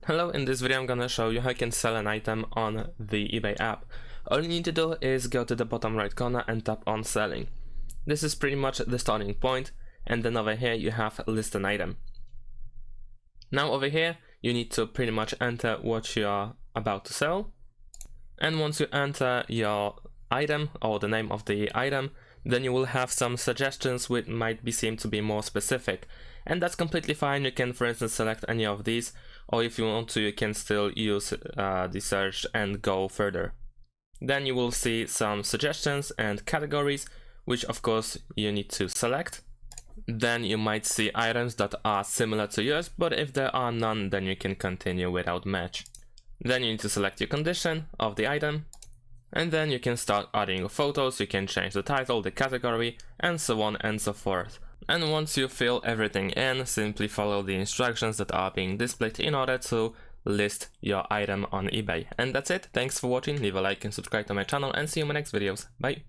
Hello, in this video I'm gonna show you how you can sell an item on the eBay app. All you need to do is go to the bottom right corner and tap on selling. This is pretty much the starting point, and then over here you have list an item. Now over here you need to pretty much enter what you are about to sell, and once you enter your item or the name of the item, then you will have some suggestions which might seem to be more specific, and that's completely fine. You can, for instance, select any of these, or if you want to, you can still use the search and go further. Then you will see some suggestions and categories, which of course you need to select. Then you might see items that are similar to yours, but if there are none, then you can continue without match. Then you need to select your condition of the item, and then you can start adding your photos. You can change the title, the category, and so on and so forth. And once you fill everything in, simply follow the instructions that are being displayed in order to list your item on eBay. And that's it. Thanks for watching. Leave a like and subscribe to my channel, and see you in my next videos. Bye.